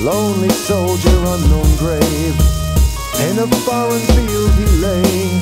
lonely soldier, unknown grave. In a foreign field he lay,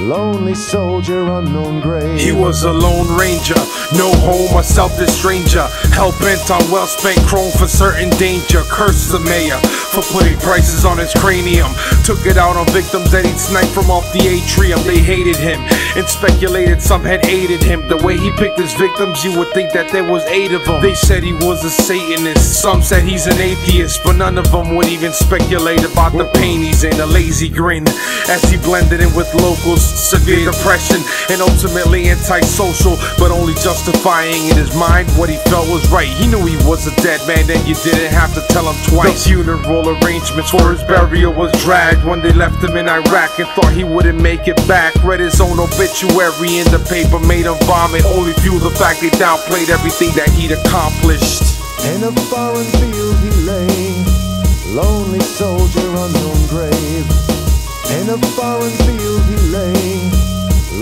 lonely soldier, unknown grave. He was a lone ranger, no home, a selfish stranger, hell-bent on well-spent chrome for certain danger. Cursed the mayor for putting prices on his cranium. Took it out on victims that he'd sniped from off the atrium. They hated him and speculated some had aided him. The way he picked his victims, you would think that there was 8 of them. They said he was a Satanist, some said he's an atheist, but none of them would even speculate about the pain he's in. A lazy grin as he blended in with locals, severe depression and ultimately antisocial, but only justifying in his mind what he felt was right. He knew he was a dead man, and you didn't have to tell him twice. The funeral arrangements for his burial was dragged when they left him in Iraq and thought he wouldn't make it back. Read his own obituary in the paper, made him vomit, only fueled the fact they downplayed everything that he'd accomplished. In a foreign field he lay, lonely soldier, unknown grave. In a foreign field he lay,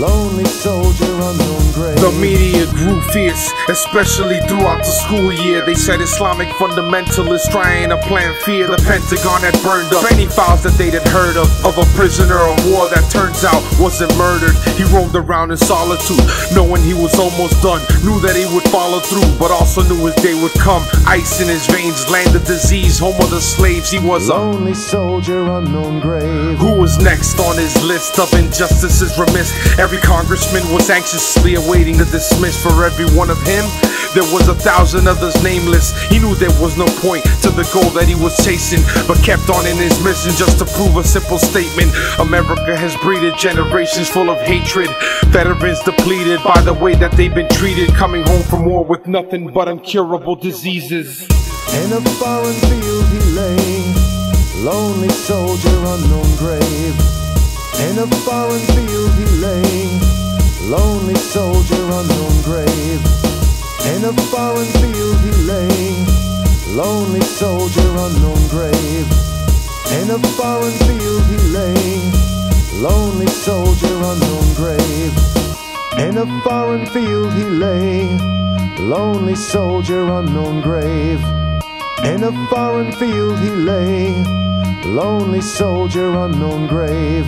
lonely soldier, unknown grave. The media grew fierce, especially throughout the school year. They said Islamic fundamentalists trying to plant fear. The Pentagon had burned up any files that they'd had heard of a prisoner of war that turns out wasn't murdered. He roamed around in solitude, knowing he was almost done. Knew that he would follow through, but also knew his day would come. Ice in his veins, land of disease, home of the slaves. He was a lonely soldier, unknown grave. Who was next on his list of injustices remiss? Every congressman was anxiously awaiting the dismiss. For every one of him, there was 1,000 others nameless. He knew there was no point to the goal that he was chasing, but kept on in his mission just to prove a simple statement. America has breeded generations full of hatred, veterans depleted by the way that they've been treated, coming home from war with nothing but incurable diseases. In a foreign field he lay, lonely soldier, unknown grave. In a foreign field he lay, lonely soldier, unknown grave. In a foreign field he lay, lonely soldier, unknown grave. In a foreign field he lay, lonely soldier, unknown grave. In a foreign field he lay, lonely soldier, unknown grave. In a foreign field he lay, lonely soldier, unknown grave.